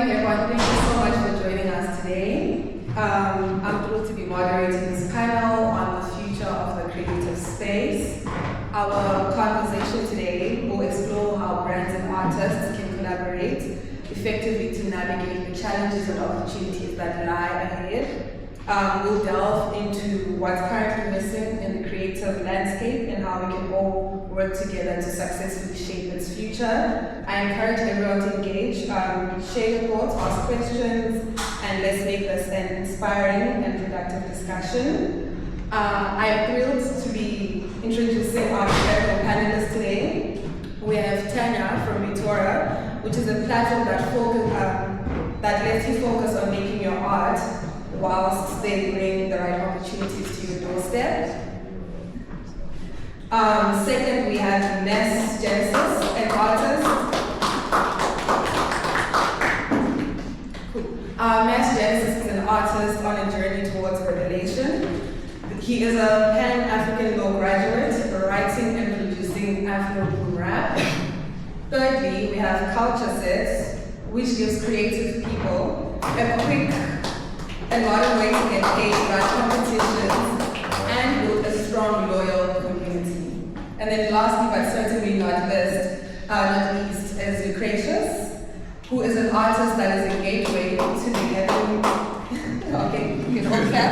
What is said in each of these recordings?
morning, everyone. Thank you so much for joining us today. I'm thrilled to be moderating this panel on the future of the creative space. Our conversation today will explore how brands and artists can collaborate effectively to navigate the challenges and opportunities that lie ahead. We'll delve into what's currently missing in the creative landscape and how we can all work together to successfully shape its future. I encourage everyone to engage, share your thoughts, ask questions, and let's make this an inspiring and productive discussion. I am thrilled to be introducing our incredible panelists today. We have Tanya from Battora, which is a platform that lets you focus on making your art whilst they bring the right opportunities to your doorstep. Second, we have Mas.Genesis, an artist. Mas.Genesis is an artist on a journey towards revelation. He is a Pan-African law graduate, writing and producing Afro-boom rap. Thirdly, we have KultureSet, which gives creative people a quick and modern way to get paid, run competitions, and build a strong, loyal community. And then lastly, but certainly not least, is Lucretius, who is an artist that is a gateway to the heavenly. Okay, you can all clap.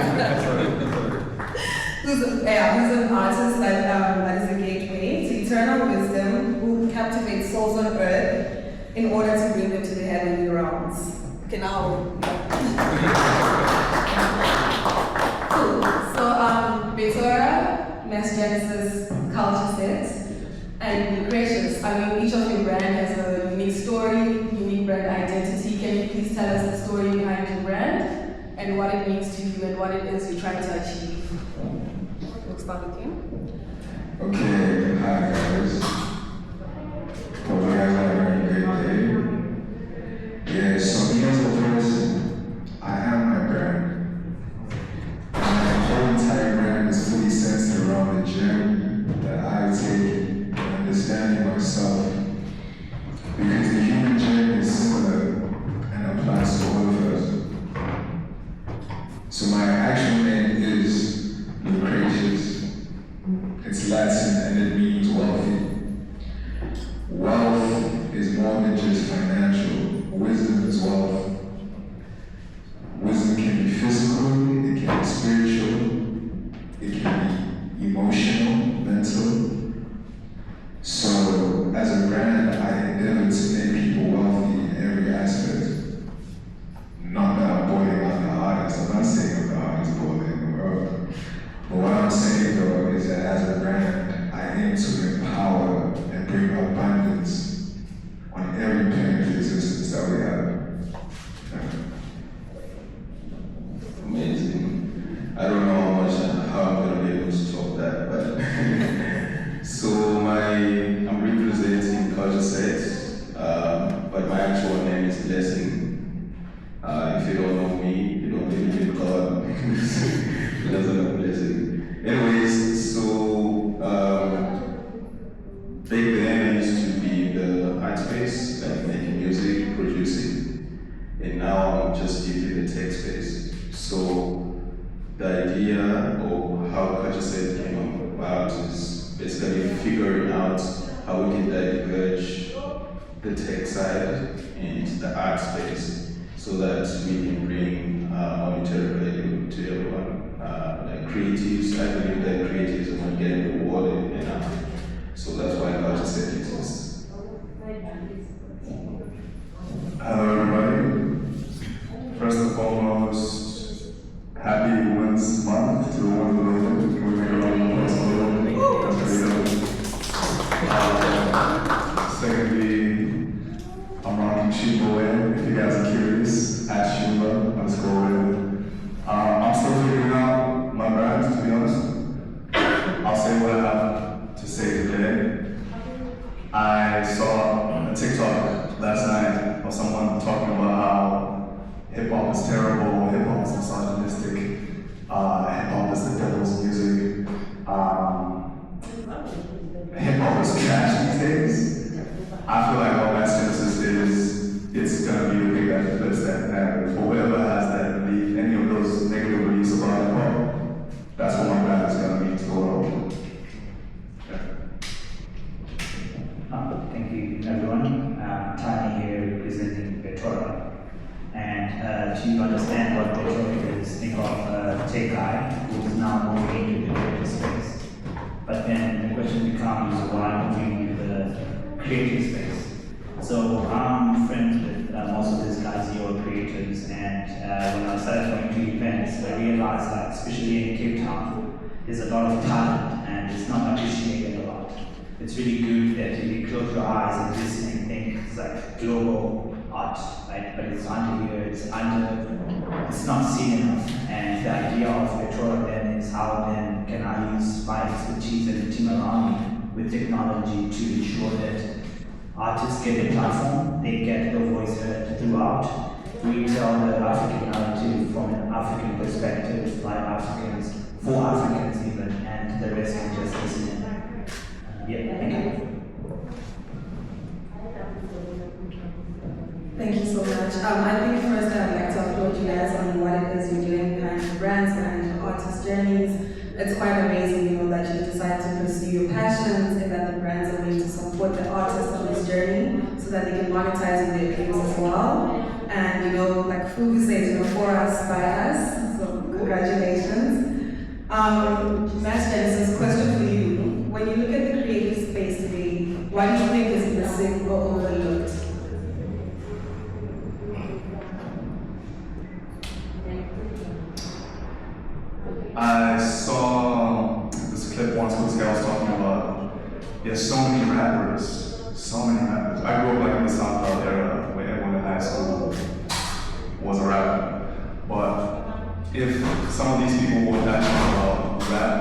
Who's an artist that is a gateway to eternal wisdom, who captivates souls on earth in order to bring them to the heavenly realms. Okay, now. Cool. So, Battora, Mas.Genesis, KultureSet, and Lucretius. Each of your brand has a unique story, unique brand identity. Can you please tell us the story behind your brand and what it means to you and what it is you're trying to achieve? We'll start with you. Okay, hi guys. Hope you guys have a very great day. Yeah, so me as a person, I have my brand. And my whole entire brand is fully centered around the journey that I take in understanding myself. Because the human journey is similar and applies to all of us. So my actual name is Lucretius. It's Latin and it means wealthy. Wealth is more than just financial. Wisdom is wealth. Wisdom can be physical, it can be spiritual, it can be emotional, mental. So, as a brand, I endeavor to make people wealthy in every aspect. Not that I'm boiling out the artist, I'm not saying I'm the hardest boiler in the world. But what I'm saying though is that as a brand, I aim to empower and bring abundance on every plane of existence that we have. Amazing. I don't know how I'm going to be able to top that, but so I'm representing KultureSet, but my actual name is Blessing. If you don't know me, you don't believe in God, it doesn't have blessing. Anyways, so back then I used to be in the art space, like making music, producing, and now I'm just deep in the tech space. So the idea of how KultureSet came about is basically figuring out how we can diverge the tech side and the art space so that we can bring monetary value to everyone. Like creatives, I believe that creatives are not getting rewarded enough. So that's why KultureSet exists. Hello everybody. First and foremost, happy Women's Month to the women of the world. Can we make a round of applause for the women? That's very dope. Secondly, I'm rocking Sheba. If you guys are curious, at Sheba_. I'm still figuring out my brand, to be honest. I'll say what I have to say today. I saw a TikTok last night of someone talking about how hip-hop is terrible, hip-hop is misogynistic, hip-hop is the devil's music, hip-hop is trash these days. I feel like what Mas.Genesis is, it's gonna be the big to understand what Battora is, think of a tech guy who is now moving into the creative space. But then the question becomes, why moving into the creative space? So I'm friends with most of these guys here are creators, and when I started going to events, I realized that especially in Cape Town, there's a lot of talent and it's not appreciated a lot. It's really good that you close your eyes and listen and think it's like global art, right? But it's under here, it's not seen enough. And the idea of Battora then is how then can I use my expertise and the team around me with technology to ensure that artists get a platform, they get the voice heard throughout. We tell the African narrative from an African perspective, by Africans, for Africans even, and the rest can just listen in. Yeah, thank you. Thank you so much. I think first I'd like to applaud you guys on what it is you're doing behind your brands, behind your artist journeys. It's quite amazing, that you decide to pursue your passions and that the brands are willing to support the artists on this journey so that they can monetize their dreams as well. And like Fugu says, for us, by us. So congratulations. Mas.Genesis, question for you. When you look at the creative space today, what do you think is missing or overlooked? I saw this clip once where this guy was talking about there's so many rappers. I grew up in the SoundCloud era where everyone in high school was a rapper. But if some of these people who were actually rap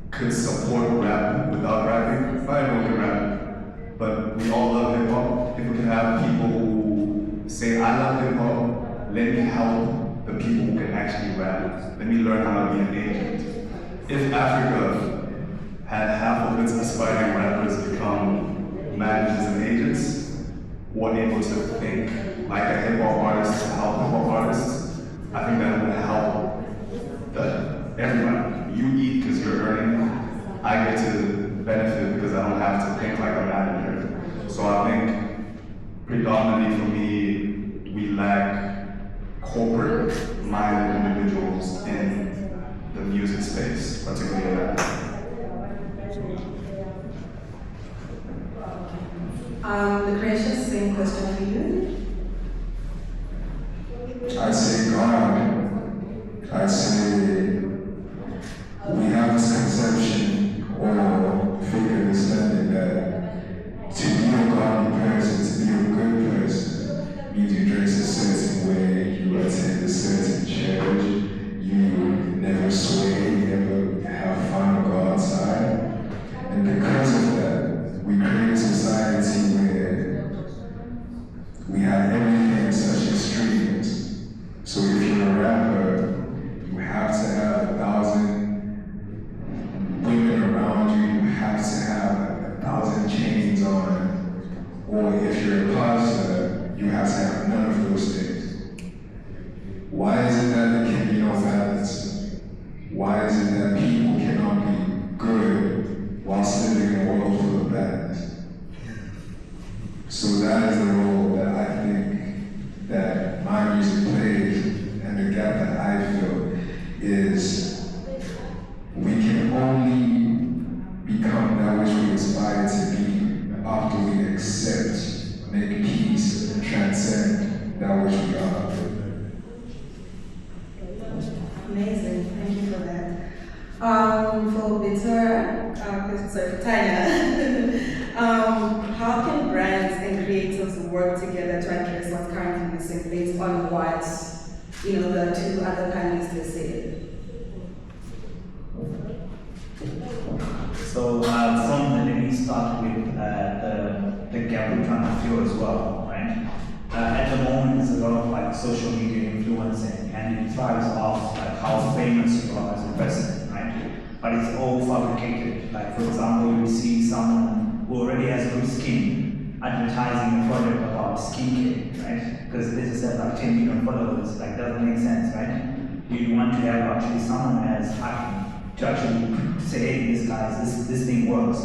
could support rap without rapping, not everyone can rap. But we all love hip hop. If we can have people who say, I love hip hop, let me help the people who can actually rap. Let me learn how to be an agent. If Africa had half of its aspiring rappers become managers and agents, who are able to think like a hip hop artist to help hip hop artists, I think that would help everyone. You eat because you're earning. I get to benefit because I don't have to think like a manager. So I think predominantly for me, we lack corporate-minded individuals in the music space, particularly in Africa. Lucretius, same question for you. I'd say God. I'd say we have this conception or fake understanding that to be a godly person, to be a good person, means you dress a certain way, you attend a certain church, you never swear, you never have fun or go outside. And because of that, we create a society where we have everything in such extremes. So if you're a rapper, you have to have 1,000 women around you, you have to have 1,000 chains on. Or if you're a pastor, you have to have none of those things. Why is it that there can be no balance? Why is it that people cannot be good whilst living in a world full of badness? So that is the role that I think that my music plays, and the gap that I feel is we can only become that which we aspire to be after we accept, make peace, and transcend that which we are. Amazing, thank you for that. For Battora, for Tanya, how can brands and creators work together to address what's currently missing based on what the two other panelists said? So let me start with the gap we're trying to fill as well, right? At the moment, there's a lot of social media influencing, and it thrives off how famous you are as a person, right? But it's all fabricated. Like for example, you see someone who already has good skin advertising a product about skincare, right? Because this is at 10 million followers, doesn't make sense, right? You want to have actually someone as acne to actually say, hey, this thing works.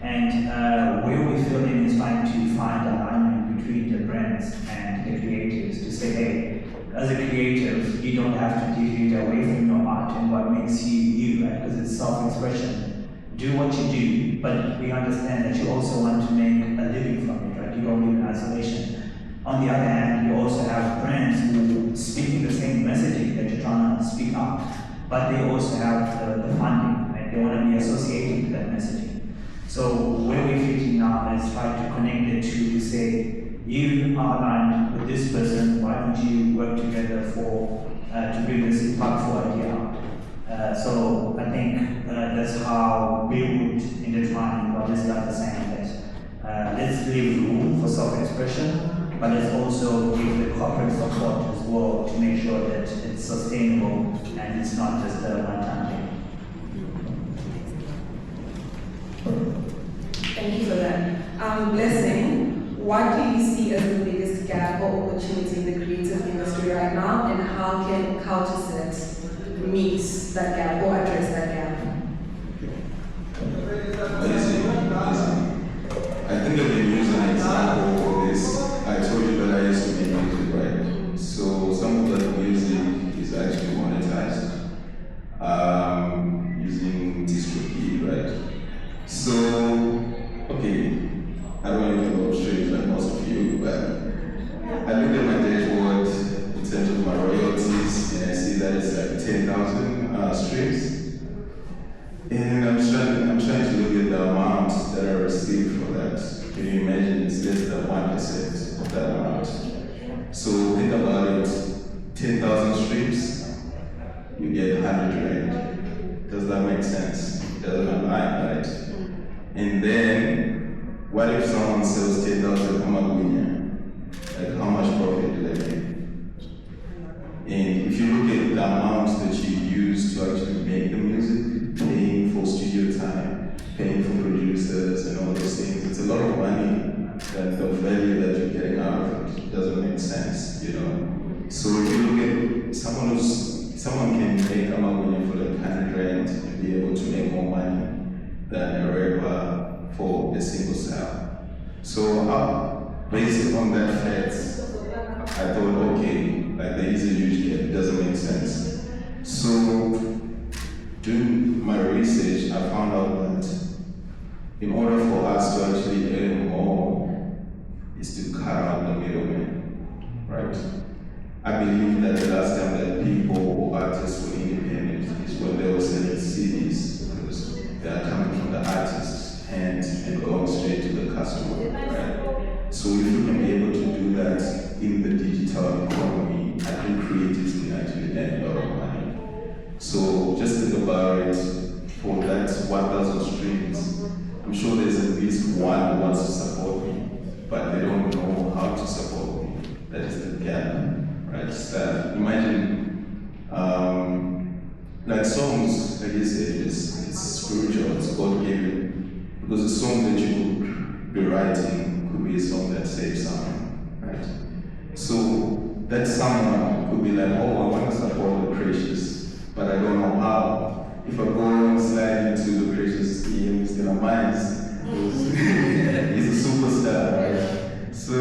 And where we feel in is trying to find alignment between the brands and the creatives to say, hey, as a creative, you don't have to deviate away from your art and what makes you you, right? Because it's self-expression. Do what you do, but we understand that you also want to make a living from it, right? You don't live in isolation. On the other hand, you also have brands who are speaking the same messaging that you're trying to speak out, but they also have the funding, right? They want to be associated with that messaging. So where we're fitting now is try to connect the two to say, you are aligned with this person, why don't you work together to bring this impactful idea out? So I think that's how we would intertwine what is not the same place. Let's leave room for self-expression, but let's also give the corporate support as well to make sure that it's sustainable and it's not just a one-time thing. Thank you for that. Blessing, what do you see as the biggest gap or opportunity in the creative industry right now, and how can KultureSet meet that gap or address that gap? Amazing. I think I can use an example for this. I told you that I used to make music, right? So some of that music is actually monetized using DistroKey, right? So, okay, I don't want to go straight like most of you, but I look at my dashboard in terms of my royalties, and I see that it's like 10,000 streams. And I'm trying to look at the amount that I received for that. Can you imagine it's less than 1% of that amount? So think about it, 10,000 streams, you get 100 rand. Does that make sense? It doesn't align, right? And then, what if someone sells 10,000 Amagunya? Like, how much profit do they make? And if you look at the amount that you use to actually make the music, paying for studio time, paying for producers and all those things, it's a lot of money. That the value that you're getting out of it doesn't make sense, you know? So if you look at someone can make Amagunya for like 100 rand and be able to make more money than a rapper for a single sale. So based on that fact, I thought, okay, like there is a huge gap, it doesn't make sense. So doing my research, I found out that in order for us to actually earn more, is to cut out the middleman, right? I believe that the last time that people or artists were independent is when they were selling CDs, because they are coming from the artist's hand and going straight to the customer, right? So if you can be able to do that in the digital economy, I think creatives can actually earn a lot of money. So just think about it, for that 1,000 streams, I'm sure there's at least one who wants to support me, but they don't know how to support me. That is the gap, right? So imagine, like songs, like you said, it's spiritual, it's God-given. Because a song that you could be writing could be a song that saves someone, right? So that someone could be like, oh, I want to support Lucretius, but I don't know how. If I go and slide into Lucretius' DMs, then I'm he's a superstar, right? So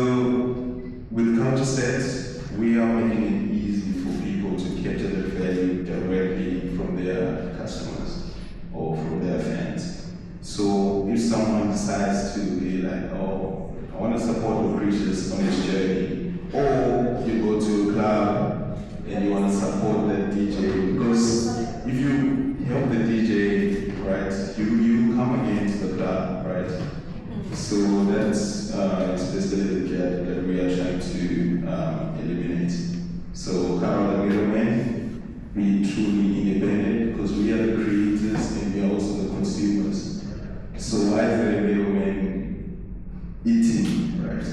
with KultureSet, we are making it easy for people to capture the value directly from their customers or from their fans. So if someone decides to be like, oh, I want to support Lucretius on his journey, or you go to a club and you want to support that DJ, because if you help the DJ, right, you come again to the club, right? So that's basically the gap that we are trying to eliminate. So cut out the middleman, be truly independent, because we are the creators and we are also the consumers. So why is there a middleman eating, right?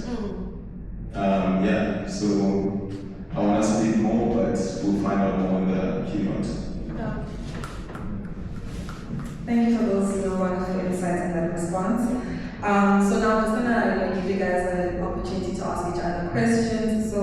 Yeah, so I want to speak more, but we'll find out more in the keynote. Thank you for those wonderful insights and that response. So now I'm just gonna give you guys an opportunity to ask each other questions. So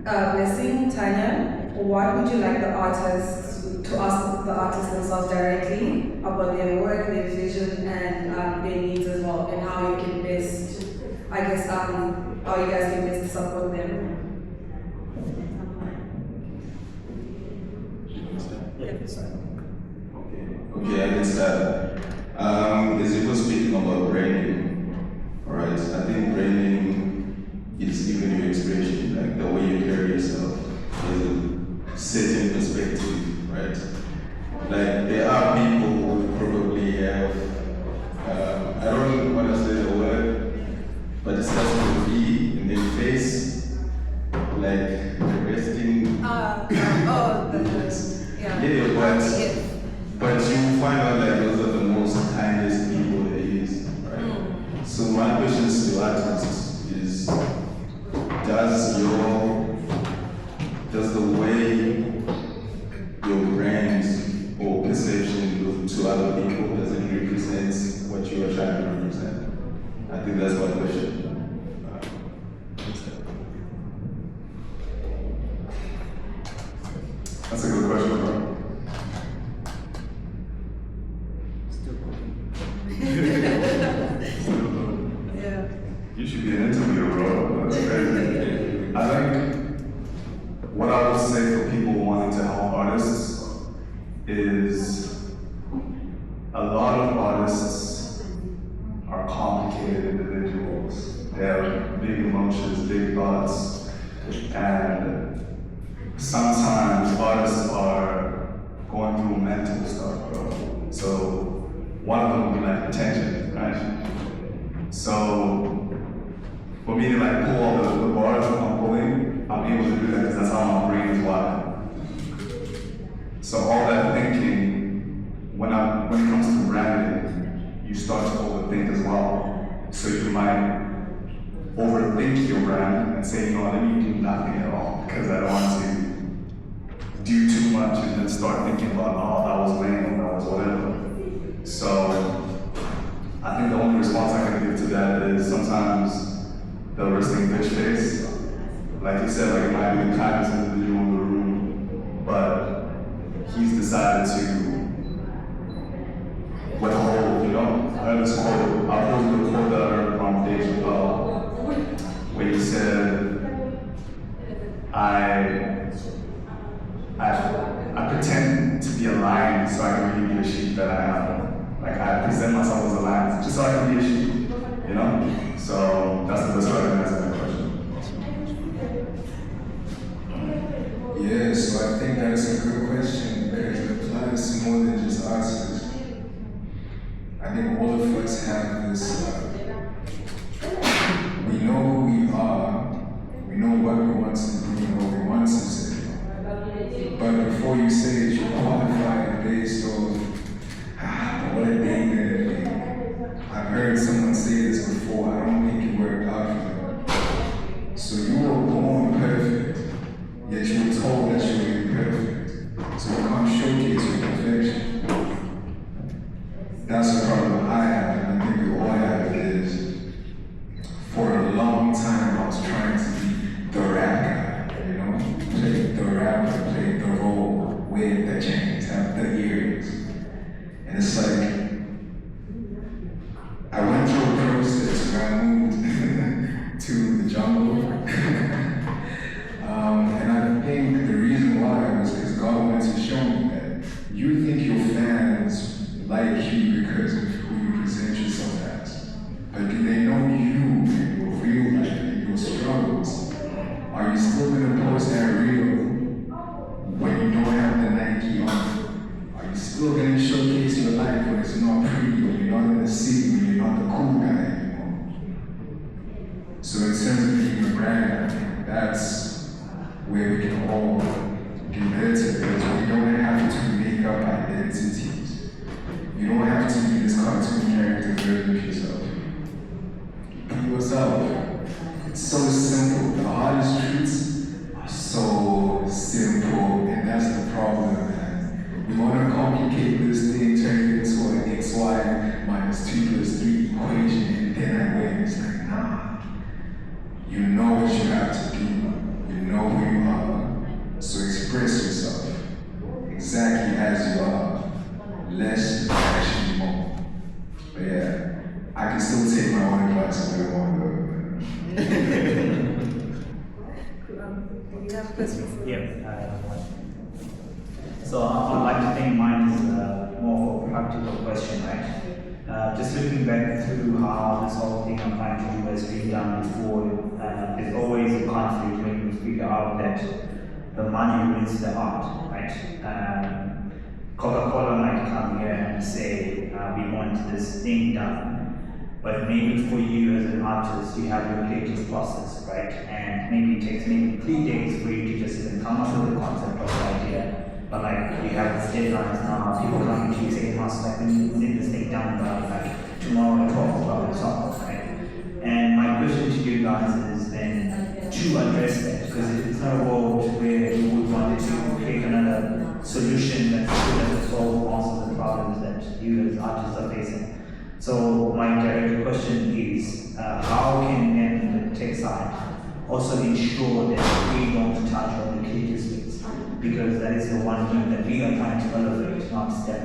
Blessing, Tanya, what would you like the artists to ask the artists themselves directly about their work, their vision, and their needs as well, and how you can best, I guess, how you guys can best support them? side. Okay, I can start. As you were speaking about branding, alright, I think branding is even your expression, like the way you carry yourself, is a certain perspective, right? Like there are people who probably have, I don't want to say the word, but it starts with B in their face, like resting. But you find out like those are the most kindest people there is, right? So my questions to artists is, does the way your brand or perception look to other people, does it represent what you are trying to represent? I think that's my question. That's a good question, bro. Yeah. You should be an interviewer, bro. That's crazy. I think what I would say for people wanting to help artists is a lot of artists are complicated individuals. They have big emotions, big thoughts, and sometimes artists are going through mental stuff, bro. So one of them would be like attention, right? So for me to like pull all the bars that I'm pulling, I'm able to do that because that's how my brain is wired. So all that thinking, when it comes to branding, you start to overthink as well. So you might overthink your brand and say, let me do nothing at all because I don't want to do too much and then start thinking about, that was lame, that was whatever. So I think the only response I can give to that is sometimes the resting bitch face. Like you said, like it might be the kindest individual in the room, but he's decided to withhold, I heard this quote, I posted a quote that I heard from Dave Chappelle, where he said, I pretend to be a lion so I can really be the sheep that I am. Like I present myself as a lion just so I can be a sheep, So that's the best way I can answer that question. Yeah, so I think that's a good question because it applies to more than just artists. I think all of us have this, we know who we are, we know what we want to do, we know what we want to say. But before you say it, you qualify it based on what a day that I've heard someone say this before, I don't think it worked out for them. So you were born perfect, yet you were told that you were imperfect. So you can't showcase your perfection. That's the problem I have, and I think we all have, is for a long time I was trying to be the rap guy, play the rapper, play the role, wear the chains, have the earrings. And it's like, I went through a process where I moved to the jungle. And I think the reason why was because God wanted to show me that you think your fans like you because of who you present yourself as. But do they know you and your real life and your struggles? Are you still going to post that reel when you don't have the Nike on? Are you still going to showcase your life when it's not pretty, when you're not in the city, when you're not the cool guy anymore? So in terms of being a brand, I think that's where we can all do better because we don't have to make up identities. You don't have to be this cartoon character version of yourself. Be yourself. It's so simple. The hardest truths are so simple, and that's the problem, man. We want to complicate this thing, turn it into an XY minus 2 plus 3 equation, and then I win. It's like, nah. You know what you have to do. You know who you are. So express yourself exactly as you are. Less, actually more. But yeah, I can still take my own advice if I want to. Do you have questions? Yeah, I have one. So I'd like to think mine is more of a practical question, right? Just looking back through how this whole thing I'm trying to do has been done before, there's always a conflict when we figure out that the money wins the art, right? Coca-Cola might come here and say, we want this thing done, but maybe for you as an artist, you have your creative process, right? And maybe it takes maybe 3 days for you to just even come up with the concept of the idea. But like you have this deadlines now, people come to you saying, Mas, like we need this thing done by like tomorrow at 12 o'clock and so on, right? And my question to you guys is then to address that, because it's not a world where you would want to create another solution that's going to solve most of the problems that you as artists are facing. So my direct question is, how can then the tech side also ensure that we don't touch on the creative space? Because that is the one thing that we are trying to elevate, not step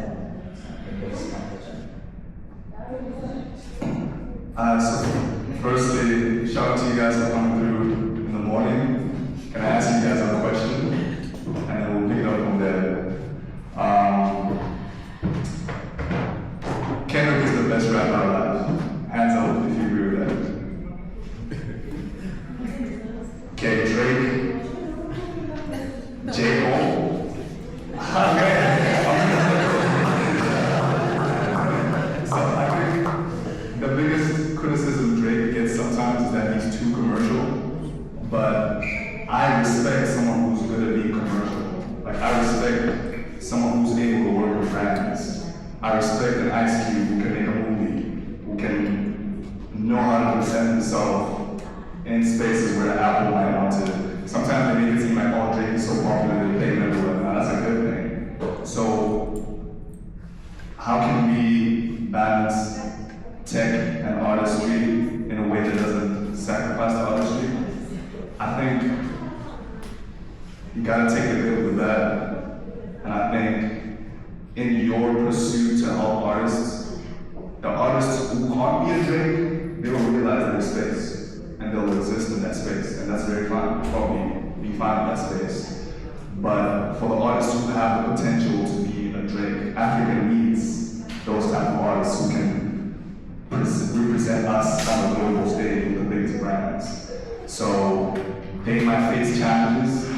on. So firstly, shout out to you guys for coming through in the morning. Can I ask you guys a question? And then we'll pick it up from there. Kendrick is the best rapper alive. Hands up if you agree with that. Okay, Drake. J. Cole. So I think the biggest criticism Drake gets sometimes is that he's too commercial. But I respect someone who's good at being commercial. Like I respect someone who's able to work with brands. I respect an Ice Cube who can make a movie, who can know how to present himself in spaces where Apple might want to. Sometimes they make it seem like, oh, Drake is so popular, they play him everywhere. Now, that's a good thing. So, how can we balance tech and artistry in a way that doesn't sacrifice the artistry? I think you gotta take the good with the bad. And I think in your pursuit to help artists, the artists who can't be a Drake, they will realize their space. And they'll exist in that space, and that's very fine. Probably be fine in that space. But for the artists who have the potential to be a Drake, Africa needs those type of artists who can represent us on a global stage with the biggest brands. So they might face challenges,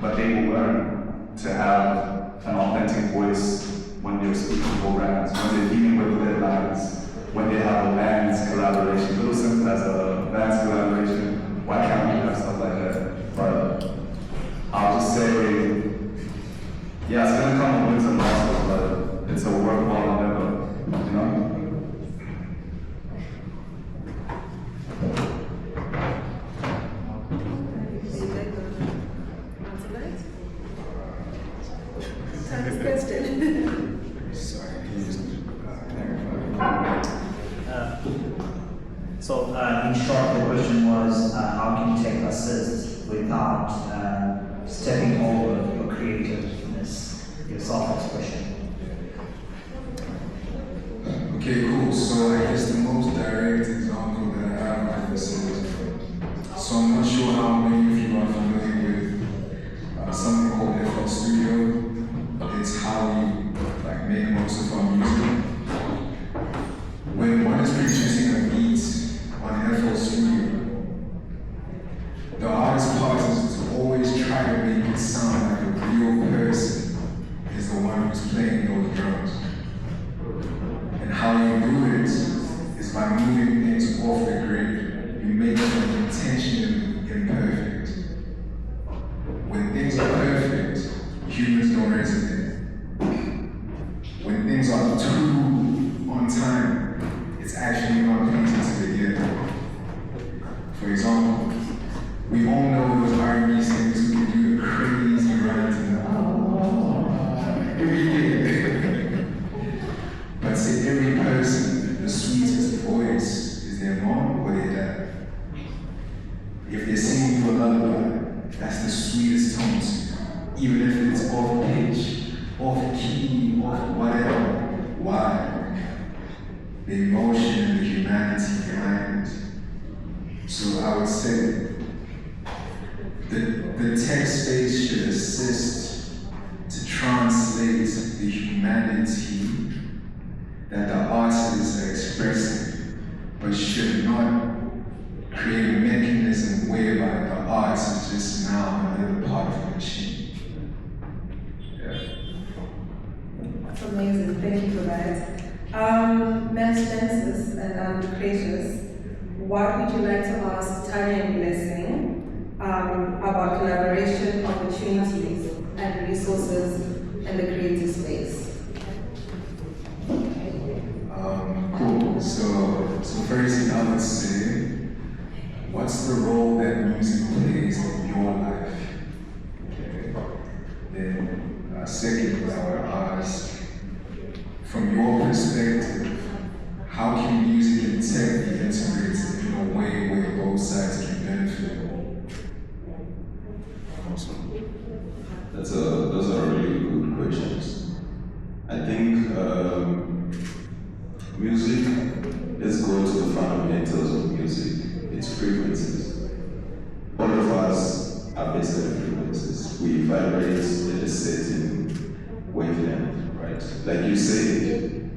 but they will learn to have an authentic voice when they're speaking for brands, when they're dealing with deadlines, when they have a band's collaboration. Little simple as a band's collaboration, why can't we have stuff like that? But I'll just say, yeah, it's gonna come with wins and losses, but it's a worthwhile endeavor, you know? So, in short, the question was, how can tech assist without stepping over your creativeness, your self-expression? Okay, cool. So I guess the most direct example that I have like this is, so I'm not sure how many of you are familiar with something called FL Studio. It's how we like make most of our music. When one is producing a beat on FL Studio, the hardest part is to always try to make it sound like a real person is the one who's playing those drums. And how you do it is by moving things off the grid. You make them intentionally imperfect. When things are perfect, humans don't resonate. When things are too on time, it's actually not pleasing to the ear. For example, we all know those R&B singers who can do the crazy writing. But to every person, the sweetest voice is their mom or their dad. If they're singing you a lullaby, that's the sweetest tones, even if it's off pitch, off key, off whatever. Why? The emotion and the humanity behind it. So I would say the tech space should assist to translate celebrates the humanity that the artists are expressing, but should not create a mechanism whereby the artist is just now another part of the machine. Yeah. That's amazing. Thank you for that. Mas.Genesis and Lucretius, what would you like to ask Tanya and Blessing about collaboration opportunities and resources in the creative space? Cool. So first thing I would say, what's the role that music plays in your life? Okay. Then second, I would ask, from your perspective, how can music and tech be integrated in a way where both sides can benefit? Awesome. Those are really good questions. I think music, let's go to the fundamentals of music. It's frequencies. All of us are basically frequencies. We vibrate at a certain wavelength, right? Like you said,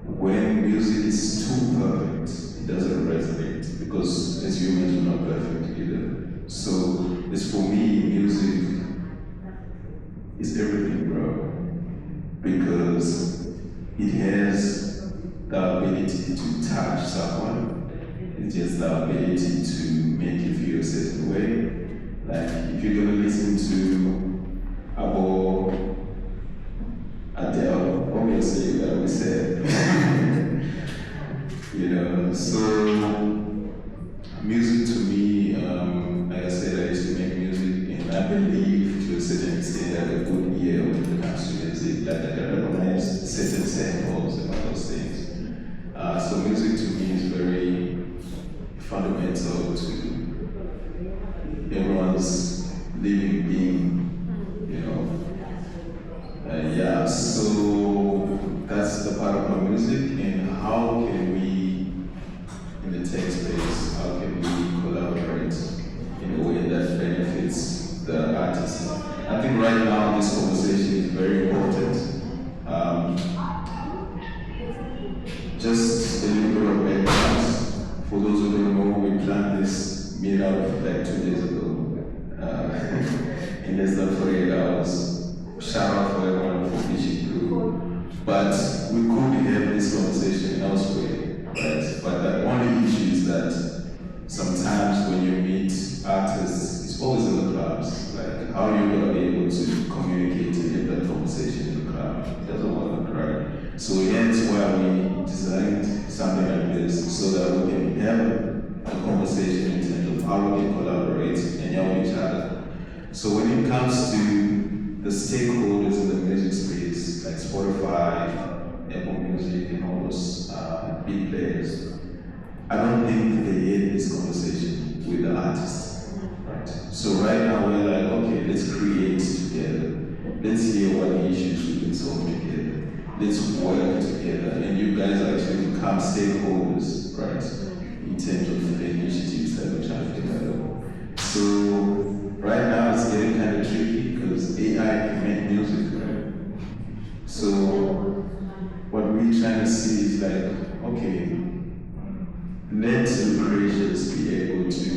when music is too perfect, it doesn't resonate because as humans we're not perfect either. So it's for me, music is everything, bro, because it has the ability to touch someone. It's just the ability to make you feel a certain way. Like if you're gonna listen to Adele, obviously you're gonna be sad. You know, so music to me, like I said, I used to make music, and I believe to a certain extent I have a good ear when it comes to music. Like I can recognize certain samples and all those things. So music to me is very fundamental to everyone's living being, you know. Yeah, so that's the part of my music, and how can we, in the tech space, how can we collaborate in a way that benefits the artist? I think right now this conversation is very important. Just a little bit of background. For those who don't know, we planned this meetup like 2 days ago. In less than 48 hours. Shout out for everyone for fishing through. But we could have this conversation elsewhere, right? But the only issue is that sometimes when you meet artists, it's always in the clubs. Like, how are you going to be able to communicate and have that conversation in the club? It doesn't work, right? So hence why we designed something like this, so that we can have a conversation in terms of how we can collaborate and help each other. So when it comes to the stakeholders in the music space, like Spotify, Apple Music, and all those big players, I don't think they had this conversation with the artists, right? So right now we're like, okay, let's create together. Let's hear what issues we can solve together. Let's work together, and you guys actually become stakeholders, right? In terms of the initiatives that we're trying to develop. So right now it's getting kind of tricky because AI can make music, right? So what we're trying to see is like, okay, let Lucretius be able to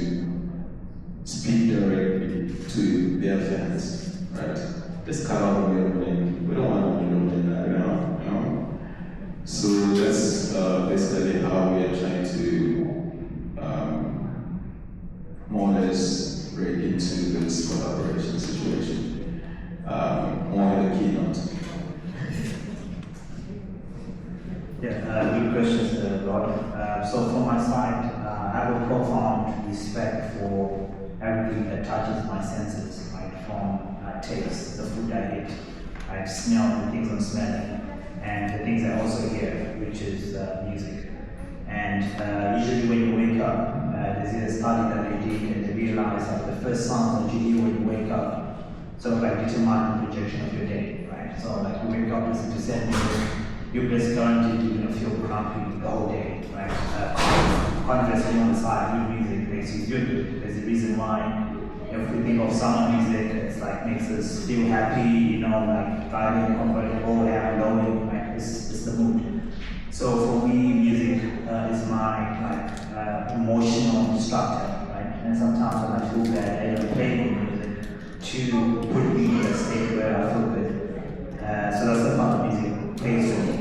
speak directly to their fans, right? Let's cut out the middleman. We don't want to middleman, you know. So that's basically how we are trying to more or less break into this collaboration situation. More in the keynote. Yeah, good questions, Lord. So from my side, I have a profound respect for everything that touches my senses, right? From taste, the food I eat, I smell the things I'm smelling, and the things I also hear, which is music. And usually when you wake up, there's a study that they did, and they realized that the first sounds that you hear when you wake up sort of like determine the projection of your day, right? So like you wake up, listen to sad music, you're basically guaranteed to feel grumpy the whole day, right? Conversely on the side, good music makes you feel good. There's a reason why If we think of summer music, it's like makes us feel happy, you know, like driving, comfortable, and blowing, right? It's the mood. So for me, music is my emotional instructor, right? And sometimes when I feel bad, I play music to put me in a state where I feel good. So that's the part of music plays for me.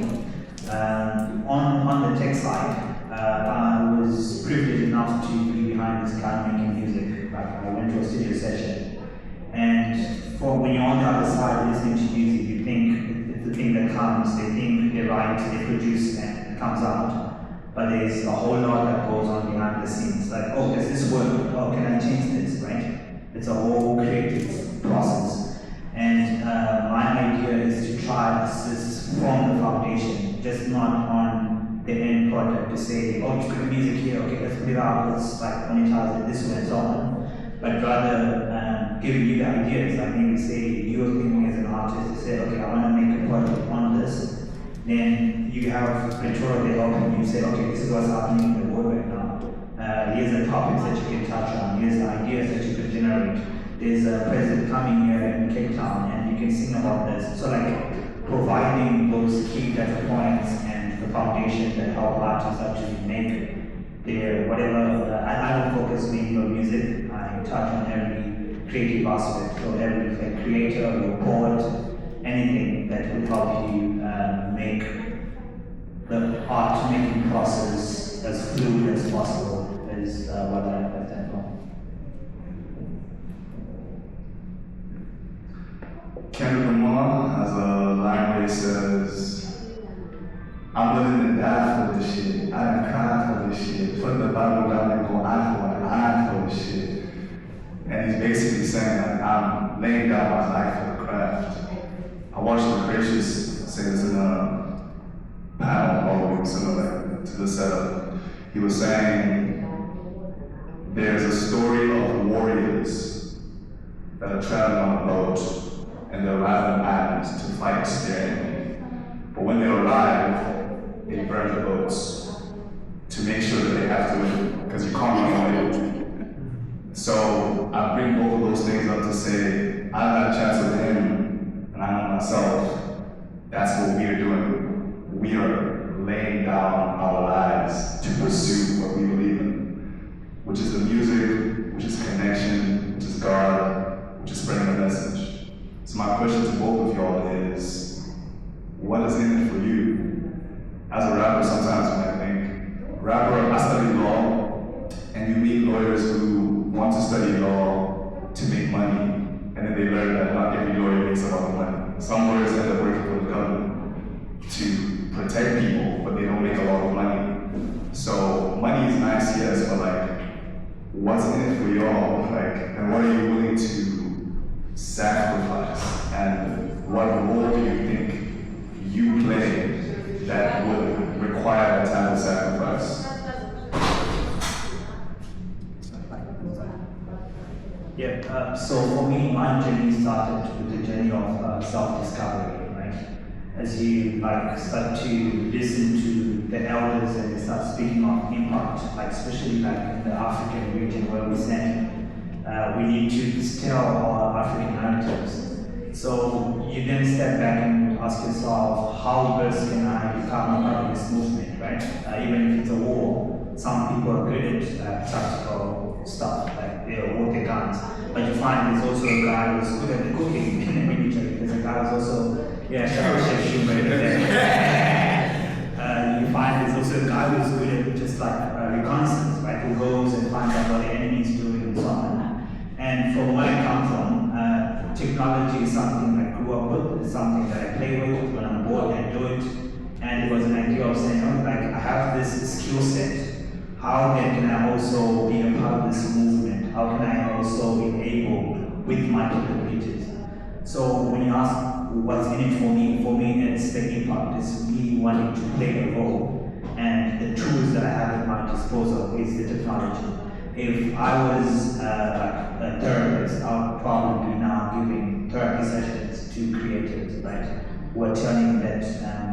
On the tech side, I was privileged enough to be behind this guy making music. Like I went to a studio session, and for when you're on the other side listening to music, you think it's the thing that comes. They think they write, they produce, and it comes out. But there's a whole lot that goes on behind the scenes. Like, oh, does this work? Oh, can I change this? Right? It's a whole creative process. And my idea is to try to assist from the foundation, just not on the end product to say, oh, it's good music here, okay, let's put it out, let's like monetize it this way and so on. But rather giving you the ideas, like maybe say you're thinking as an artist to say, okay, I want to make a project on this. Then you have Battora they help you say, okay, this is what's happening in the world right now. Here's the topics that you can touch on, here's the ideas that you could generate. There's a president coming here in Cape Town and you can sing about this. So like providing those key data points and the foundation that help artists actually make their whatever, I don't focus mainly on music, I touch on every creative aspect, so every like creator or poet, anything that will help you make the art making process as fluid as possible is what I stand for. Kendrick Lamar has a line where he says, I'm willing to die for this shit. I done cried for this shit. Put the Bible down and go eye for this shit. And he's basically saying, like, I'm laying down my life for the craft. I watched Lucretius say this in a panel all week, similar to the setup. He was saying, there's a story of warriors that are traveling on a boat and they arrive on islands to fight their enemy. But when they arrive, they burn the boats to make sure that they have to win, because you can't run away. So I bring both of those things up to say, I had a chance with him, and I know myself, that's what we are doing. We are laying down our lives to pursue what we believe in, which is the music, which is connection, which is God, which is spreading a message. So my question to both of y'all is, what is in it for you? As a rapper, sometimes when I think, rapper, I study law, and you meet lawyers who want to study law to make money, and then they learn that not every lawyer makes a lot of money. Some lawyers end up working for the government to protect people, but they don't make a lot of money. So money is nice, yes, but like, what's in it for y'all? Like, and what are you willing to sacrifice, and what role do you think you play that would require that type of sacrifice? Yeah, so for me, my journey started with the journey of self-discovery, right? As you like start to listen to the elders and they start speaking of impact, like especially like in the African region where we stand, we need to distill our African narratives. So you then step back and ask yourself, how best can I become a part of this movement, right? Even if it's a war, some people are good at tactical stuff, like they'll work their guns. But you find there's also a guy who's good at the cooking in the military. There's a guy who's also, Chef Schumer. You find there's also a guy who's good at just like reconnaissance, right? Who goes and finds out what the enemy's doing and so on. And from where I come from, technology is something I grew up with, it's something that I play with. When I'm bored, I do it. And it was an idea of saying, oh, like I have this skill set. How then can I also be a part of this movement? How can I also be able with my capabilities? So when you ask what's in it for me it's the impact. It's me wanting to play a role. And the tools that I have at my disposal is the technology. If I was like a therapist, I would probably be now giving therapy sessions to creatives, right? Who are telling that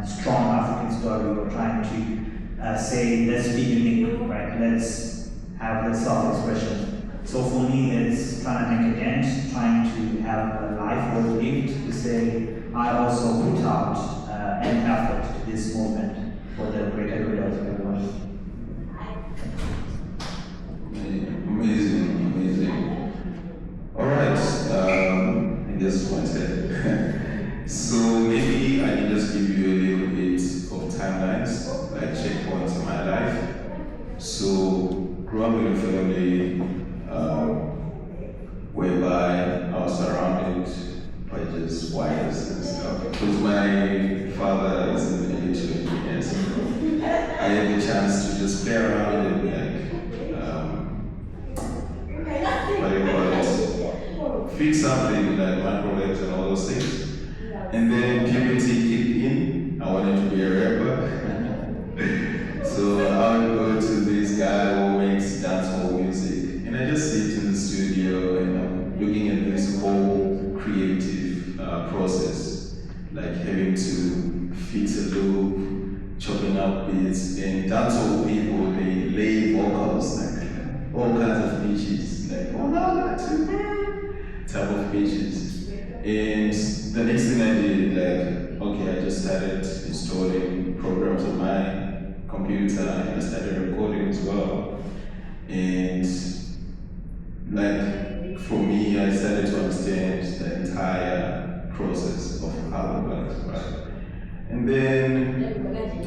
strong African story, or trying to say, let's be unique, right? Let's have the self-expression. So for me, it's trying to make a dent, trying to have a life worth lived, to say, I also put out an effort to this movement for the greater good of everyone. Amazing. All right. I guess one step. So maybe I can just give you a little bit of timelines, like checkpoints in my life. So grew up in a family whereby I was surrounded by just wires and stuff. Because my father is in the military, yes. I had the chance to just play around and what do you call it? Fix something like microwaves and all those things. And then puberty kicked in. I wanted to be a rapper. So I would go to this guy who makes dancehall music. And I just sit in the studio and I'm looking at this whole creative process, like having to fix a loop, chopping up beats, and dancehall people, they lay vocals, like all kinds of pitches, like type of pitches. And the next thing I did, like, okay, I just started installing programs on my computer and I started recording as well. And like, for me, I started to understand the entire process of how it works, right? And then,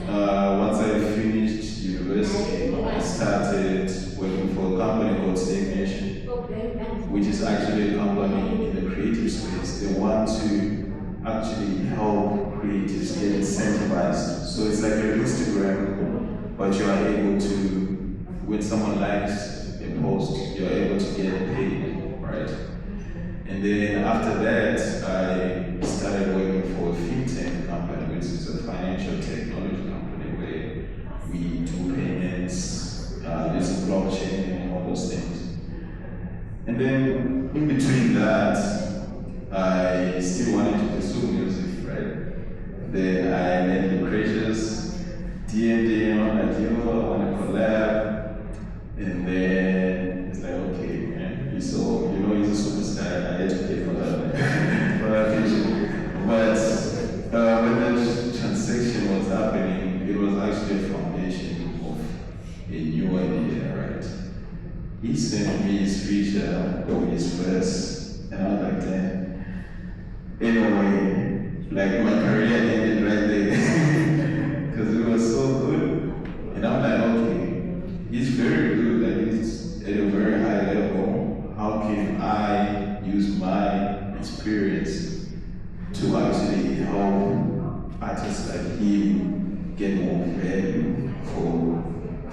once I finished university, I started working for a company called Stake Nation, which is actually a company in the creative space. They want to actually help creatives get incentivized. So it's like your Instagram, but you are able to, when someone likes a post, you're able to get paid, right? And then after that, I started working for a fintech company, which is a financial technology company where we do payments, using blockchain and all those things. And then in between that, I still wanted to pursue music, right? Then I met Lucretius, D&D, like, I want to collab. And then it's like, okay, man, he's a superstar, I had to pay for that, for that picture. But when that transaction was happening, it was actually a foundation of a new idea, right? He sent me his feature of his verse, and I was like, damn. In a way, like my career ended right there, because it was so good. And I'm like, okay, he's very good, like he's at a very high level. How can I use my experience to actually help artists like him get more value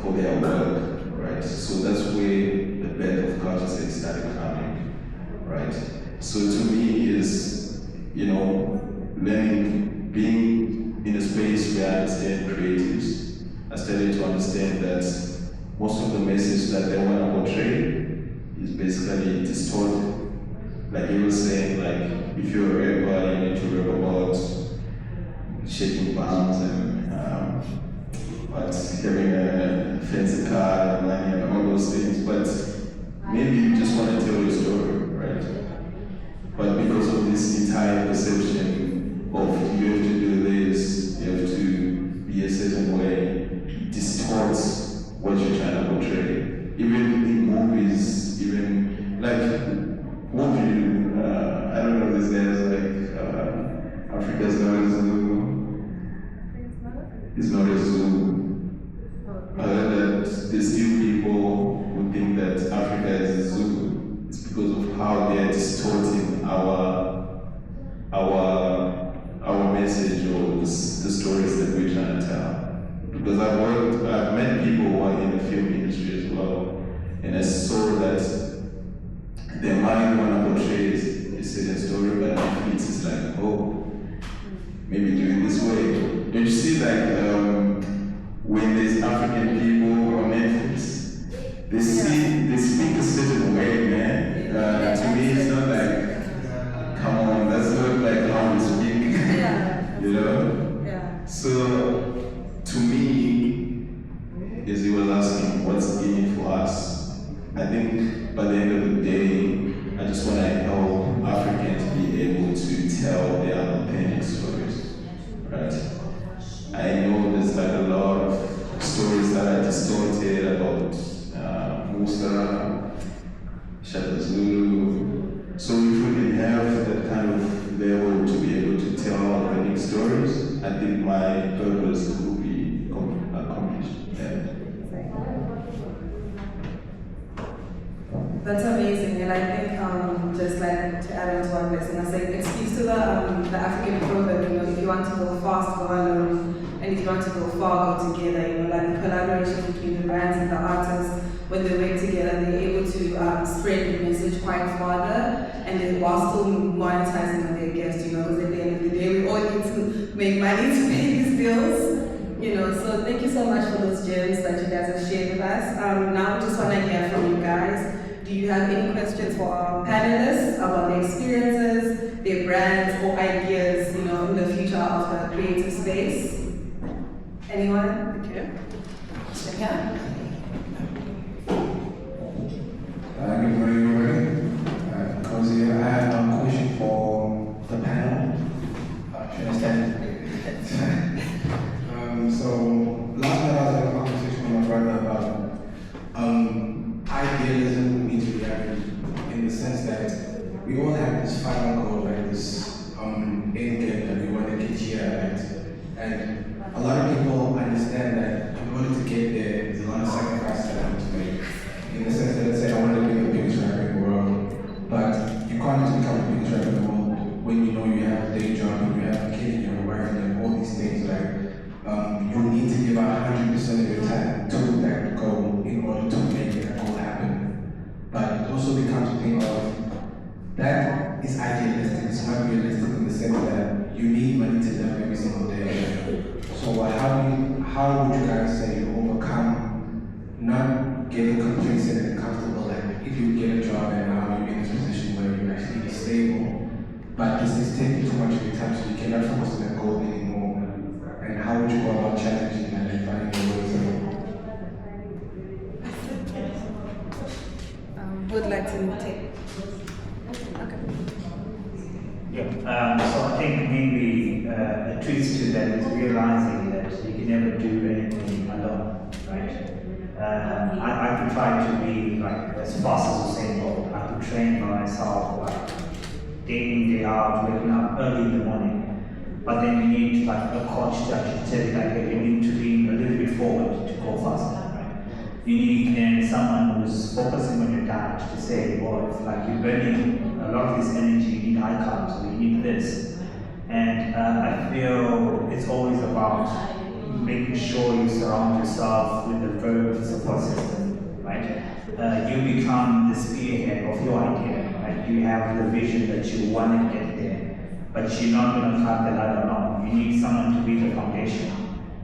for their work, right? So that's where the bed of KultureSet started coming, right? So to me is, learning, being in a space where I understand creatives, I started to understand that most of the message that they want to portray is basically distorted. Like you were saying, like if you're a rapper, you need to rap about shaking palms and having a fancy car and money and all those things. But maybe you just want to tell your story, right? But because of this entire perception of you have to do this, you have to be a certain way, it distorts what you're trying to portray. Even in movies, even like movie, I don't know these guys, like Africa's not a zoo. It's not a zoo. That there's still people who think that Africa is a zoo. It's because of how they are distorting our message or the stories that we're trying to tell. Because I've met people who are in the film industry as well, and I saw that their mind want to portray a certain story, but if it's like, oh, maybe do it this way. Don't you see, like, when there's African people on Netflix, they speak a certain way, man. To me, it's not like, come on, that's not like how we speak, you know? Yeah. So, to me, as he was asking, what's in it for us? I think by the end of think my purpose will be accomplished. Yeah. That's amazing, and I think just like to add on to what Blessing was saying, it speaks to the African proverb, if you want to go fast, go alone, and if you want to go far, go together, like the collaboration between the brands and the artists, when they work together, they're able to spread the message quite farther, and then while still monetizing on their guests, because at the end of the day, we all need to make money to pay these bills. So thank you so much for those gems that you guys have shared with us. Now we just want to hear from you guys. Do you have any questions for our panelists about their experiences, their brands, or ideas, in the future of the creative space? Anyone? Okay. Yeah. Good morning, everybody. Cozy, I have a question for the panel. Should I stand? So last night I was having a conversation with my brother about idealism into reality, in the sense that we all have this final goal, right? This end game that we want to get here, right? And a lot of people understand that in order to get there, there's a lot of sacrifices that I have to make. In the sense that, let's say I want to be the biggest rapper in the world, but you can't just become the biggest rapper in the world when you know you have a day job, and you have a kid, and you have a wife, and you have all these things, right? You need to give out 100% of your time to that goal in order to make that goal happen. But it also becomes a thing of, that is idealistic, it's not realistic in the sense that you need money to live every single day. So how would you guys say you overcome not getting complacent and comfortable, like if you get a job and now you're in this position where you're actually stable, but this is taking too much of your time, so you cannot focus on that goal anymore? And how would you go about challenging that and finding ways Would like to take. Okay. Yeah. So I think maybe a twist to that is realizing that you can never do anything alone, right? I could try to be like as fast as Usain Bolt. I could train by myself, like day in, day out, waking up early in the morning. But then you need like a coach to actually tell you like, hey, you need to lean a little bit forward to go faster, right? You need then someone who's focusing on your diet to say, well, if like you're burning a lot of this energy, you need high carbs, or you need this. And I feel it's always about making sure you surround yourself with a very good support system, right? You become the spearhead of your idea, right? You have the vision that you want to get there. But you're not going to climb the ladder alone. You need someone to be the foundation,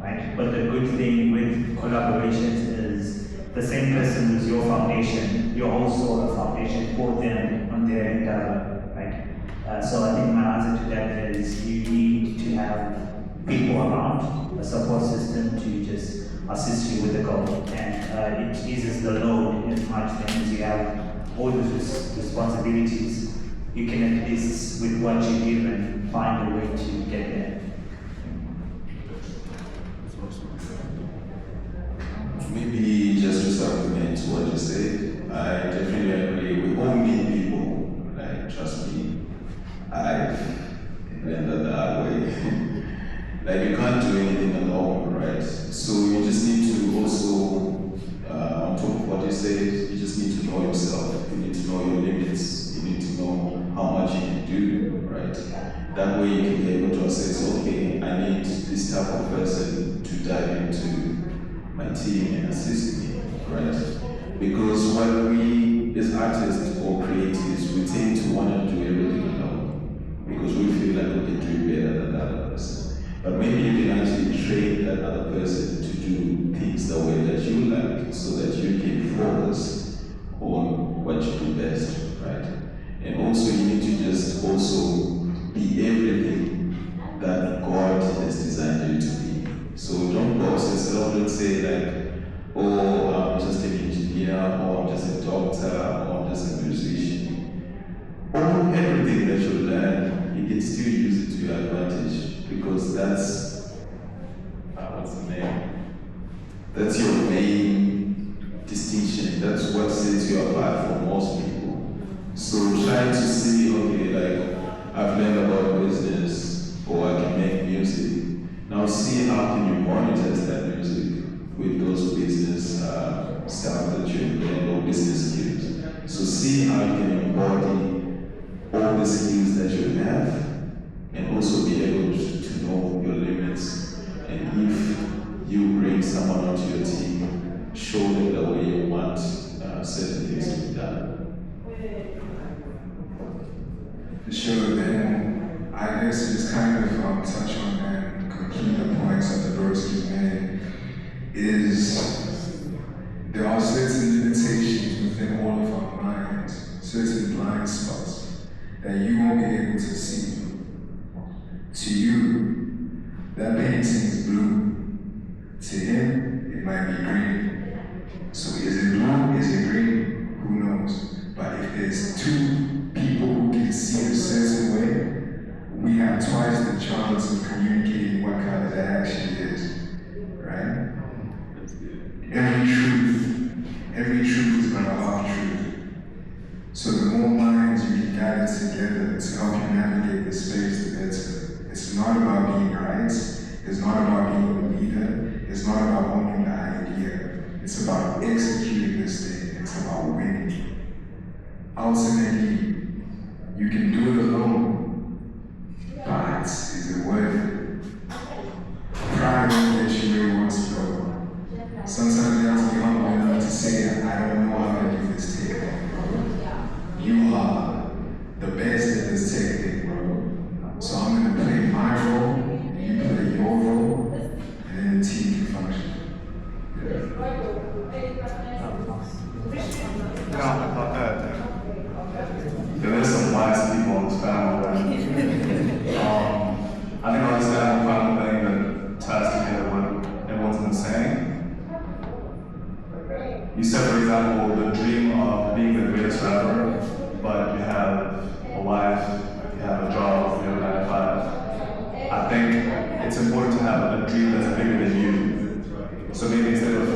right? But the good thing with collaborations is the same person who's your foundation, you're also a foundation for them on their endeavor, right? So I think my answer to that is you need to have people around, a support system to just assist you with the goal. And it eases the load as much as you have all those responsibilities. You can at least, with what you're given, find a way to get there. Maybe just to supplement what you said, I definitely agree. We all need people, like, trust me. I've learned that the hard way. Like, you can't do anything alone, right? So you just need to also, on top of what you said, you just need to know yourself. You need to know your limits. You need to know how much you can do, right? That way you can be able to assess, okay, I need this type of person to dive into my team and assist me, right? Because when we, as artists or creatives, we tend to want to do everything alone because we feel like we can do it better than the other person. But maybe you can actually train that other person to do things the way that you like so that you can focus on what you do best, right? And also you need to just also be everything that God has designed you to be. So don't box yourself, don't say like, oh, I'm just an engineer, or I'm just a doctor, or I'm just a musician. Or everything that you learn, you can still use it to your advantage because that's, what's the name? That's your main distinction. That's what sets you apart from most people. So try to see, okay, like, I've learned about business, or I can make music. Now So see how you can embody all the skills that you have and also be able to know your limits. And if you bring someone onto your team, show them the way you want certain things to be done. For sure, then I guess just kind of touch on and complete the points that the brothers made is there are certain limitations within all of our minds, certain blind spots that you won't be able to see. To you, that painting is blue. To him, it might be green. So is it blue? Is it green? Who knows? But if there's two people who can see a certain way, we have twice the chance of communicating what kind of that actually is. Right? Every truth is not a half truth. So the more minds you can gather together to help you navigate the space, the better. It's not about being right. It's not about being the leader. It's not about owning the idea. It's about executing this thing. It's about winning. Ultimately, you can do it alone, but is it worth it? Pride won't get you where you want to go. Sometimes you have to be humble enough to say, I don't know how to do this technique. You are the best at this technique, bro. So I'm going to play my role, and you play your role, and then the team can function. There's some wise people on this panel, right? I think I'll just add one final thing that ties together what everyone's been saying. You said, for example, the dream of being the greatest rapper, but you have a wife, you have a job, you have a 9 to 5. I think it's important to have a dream that's bigger than you. So maybe instead of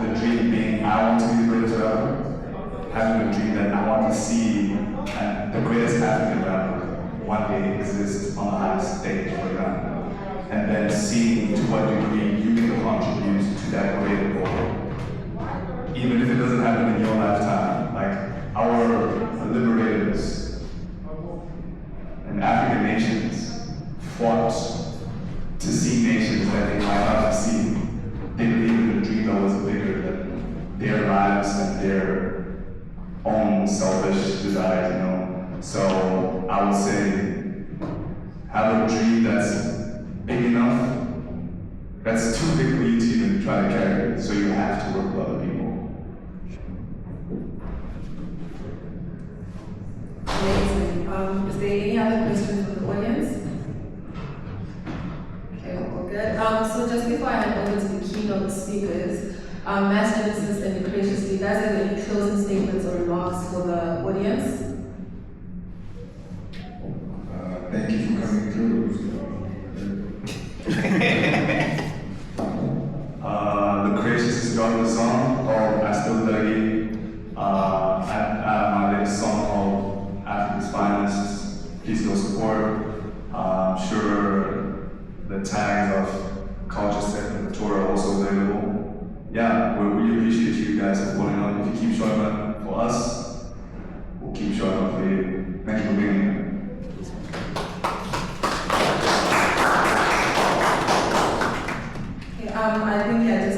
the dream being, I want to be the greatest rapper, having a dream that I want to see the greatest African rapper one day exist on the highest stage, for example. And then seeing to what degree you can contribute to that greater goal. Even if it doesn't happen in your lifetime, like our liberators and African nations fought to see nations that they might not have seen. They believed in a dream that was bigger than their lives and their own selfish desires, you know. So I would say, have a dream that's big enough, that's too big for you to even try to carry it, so you have to work with other people. Amazing. Is there any other questions from the audience? Okay, all good. So just before I hand over to the keynote speakers, Mas.Genesis and Lucretius, do you guys have any closing statements or remarks for the audience? Thank you for coming through. Lucretius is dropping a song called I Still Dug It. I have my latest song called Africa's Finest. Please go support. I'm sure the tags of KultureSet and Kulture are also available. Yeah, we really appreciate you guys for pulling up. If you keep showing up for us, we'll keep showing up for you. Thank you for being here. I think I just